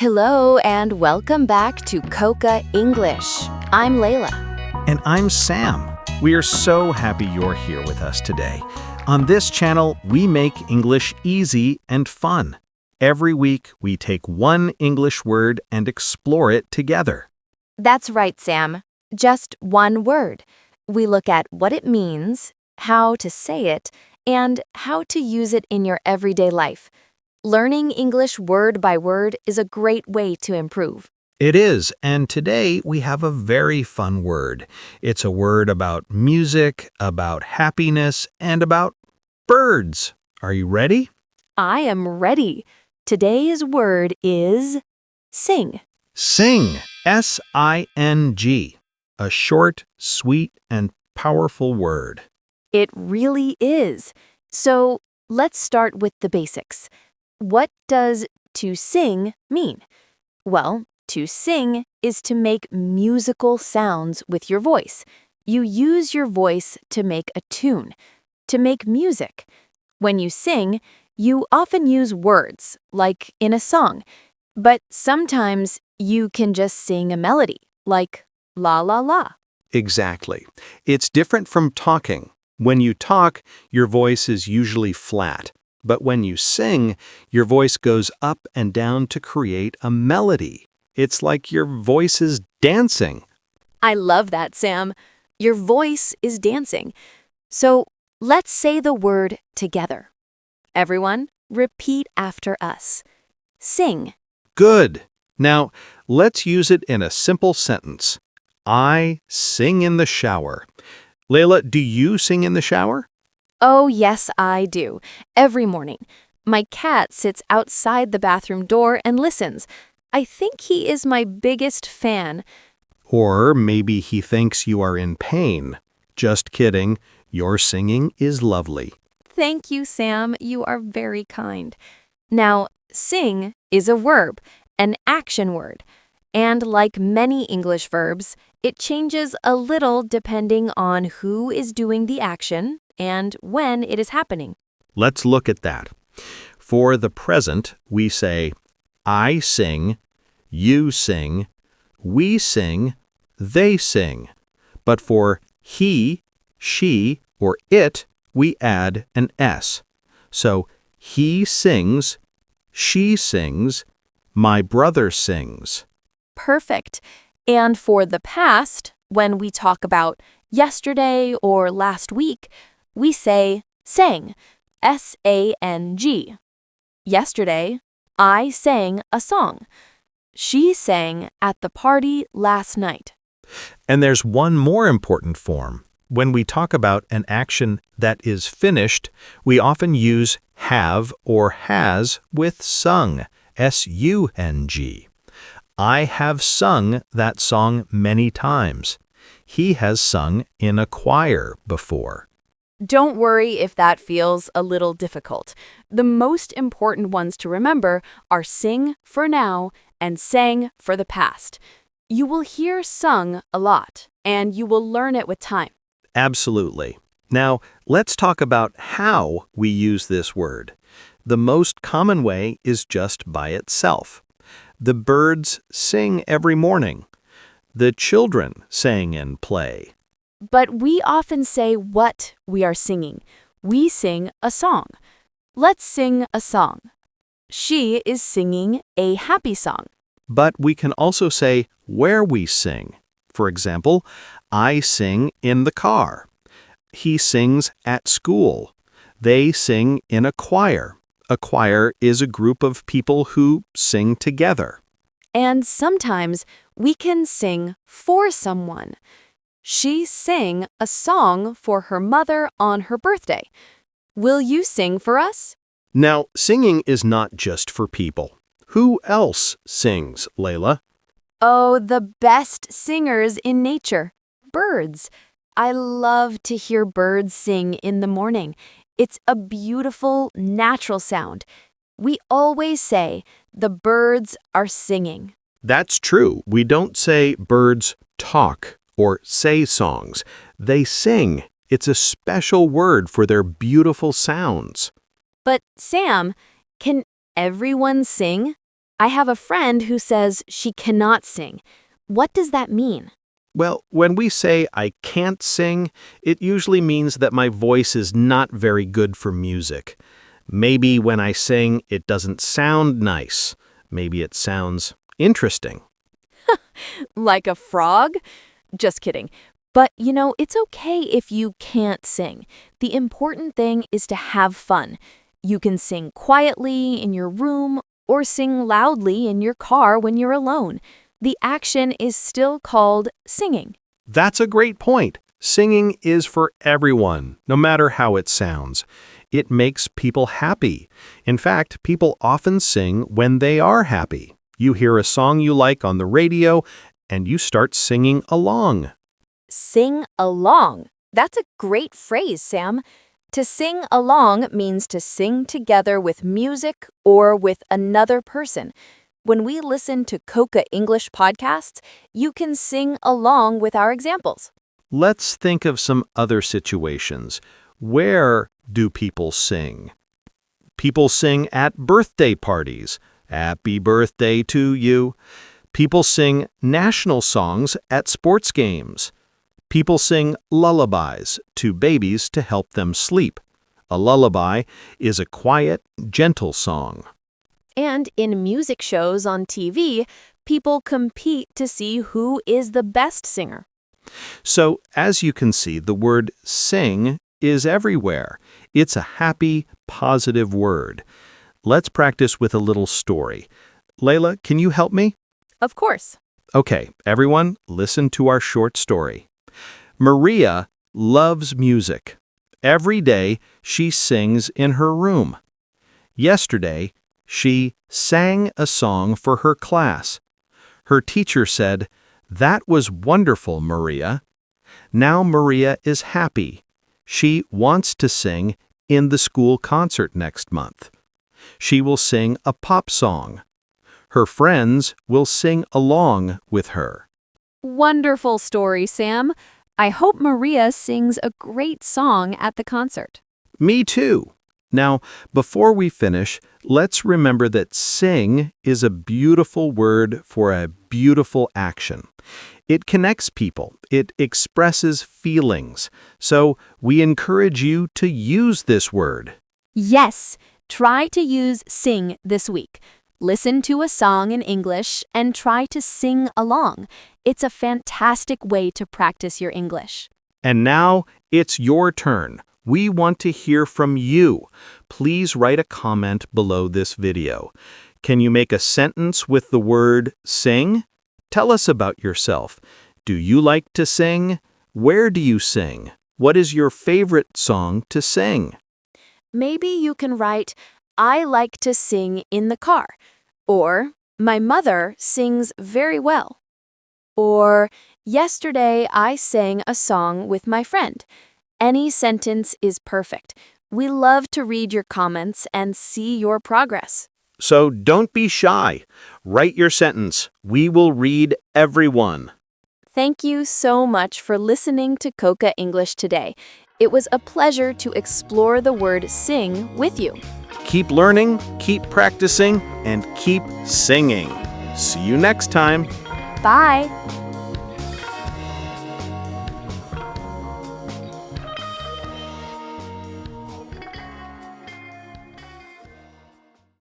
Hello and welcome back to Coca English. I'm Layla. And I'm Sam. We are so happy you're here with us today. On this channel, we make English easy and fun. Every week, we take one English word and explore it together. That's right, Sam. Just one word. We look at what it means, how to say it, and how to use it in your everyday life. Learning English word by word is a great way to improve. It is, and today we have a very fun word. It's a word about music, about happiness, and about birds. Are you ready? I am ready. Today's word is sing. Sing, S-I-N-G, a short, sweet, and powerful word. It really is. So let's start with the basics. What does to sing mean? Well, to sing is to make musical sounds with your voice. You use your voice to make a tune, to make music. When you sing, you often use words, like in a song. But sometimes you can just sing a melody, like la la la. Exactly. It's different from talking. When you talk, your voice is usually flat. But when you sing, your voice goes up and down to create a melody. It's like your voice is dancing. I love that, Sam. Your voice is dancing. So let's say the word together. Everyone, repeat after us. Sing. Good. Now, let's use it in a simple sentence. I sing in the shower. Layla, do you sing in the shower? Oh, yes, I do. Every morning. My cat sits outside the bathroom door and listens. I think he is my biggest fan. Or maybe he thinks you are in pain. Just kidding. Your singing is lovely. Thank you, Sam. You are very kind. Now, sing is a verb, an action word. And like many English verbs, it changes a little depending on who is doing the action and when it is happening. Let's look at that. For the present, we say, I sing, you sing, we sing, they sing. But for he, she, or it, we add an S. So, he sings, she sings, my brother sings. Perfect. And for the past, when we talk about yesterday or last week, we say sang, S-A-N-G. Yesterday, I sang a song. She sang at the party last night. And there's one more important form. When we talk about an action that is finished, we often use have or has with sung, S-U-N-G. I have sung that song many times. He has sung in a choir before. Don't worry if that feels a little difficult. The most important ones to remember are sing for now and sang for the past. You will hear sung a lot, and you will learn it with time. Absolutely. Now, let's talk about how we use this word. The most common way is just by itself. The birds sing every morning. The children sing and play. But we often say what we are singing. We sing a song. Let's sing a song. She is singing a happy song. But we can also say where we sing. For example, I sing in the car. He sings at school. They sing in a choir. A choir is a group of people who sing together. And sometimes we can sing for someone. She sang a song for her mother on her birthday. Will you sing for us? Now, singing is not just for people. Who else sings, Layla? Oh, the best singers in nature. Birds. I love to hear birds sing in the morning. It's a beautiful, natural sound. We always say, the birds are singing. That's true. We don't say birds talk or say songs. They sing. It's a special word for their beautiful sounds. But Sam, can everyone sing? I have a friend who says she cannot sing. What does that mean? Well, when we say I can't sing, it usually means that my voice is not very good for music. Maybe when I sing, it doesn't sound nice. Maybe it sounds interesting. Like a frog? Just kidding. But, it's okay if you can't sing. The important thing is to have fun. You can sing quietly in your room or sing loudly in your car when you're alone. The action is still called singing. That's a great point. Singing is for everyone, no matter how it sounds. It makes people happy. In fact, people often sing when they are happy. You hear a song you like on the radio, and you start singing along. Sing along. That's a great phrase, Sam. To sing along means to sing together with music or with another person. When we listen to Coca English podcasts, you can sing along with our examples. Let's think of some other situations. Where do people sing? People sing at birthday parties. Happy birthday to you. People sing national songs at sports games. People sing lullabies to babies to help them sleep. A lullaby is a quiet, gentle song. And in music shows on TV, people compete to see who is the best singer. So, as you can see, the word sing is everywhere. It's a happy, positive word. Let's practice with a little story. Layla, can you help me? Of course. Okay, everyone, listen to our short story. Maria loves music. Every day, she sings in her room. Yesterday, she sang a song for her class. Her teacher said, "That was wonderful, Maria." Now Maria is happy. She wants to sing in the school concert next month. She will sing a pop song. Her friends will sing along with her. Wonderful story, Sam. I hope Maria sings a great song at the concert. Me too. Now, before we finish, let's remember that sing is a beautiful word for a beautiful action. It connects people. It expresses feelings. So we encourage you to use this word. Yes, try to use sing this week. Listen to a song in English and try to sing along. It's a fantastic way to practice your English. And now it's your turn. We want to hear from you. Please write a comment below this video. Can you make a sentence with the word sing? Tell us about yourself. Do you like to sing? Where do you sing? What is your favorite song to sing? Maybe you can write, I like to sing in the car. Or, my mother sings very well. Or, yesterday I sang a song with my friend. Any sentence is perfect. We love to read your comments and see your progress. So don't be shy. Write your sentence. We will read every one. Thank you so much for listening to Coca English today. It was a pleasure to explore the word sing with you. Keep learning, keep practicing, and keep singing. See you next time. Bye!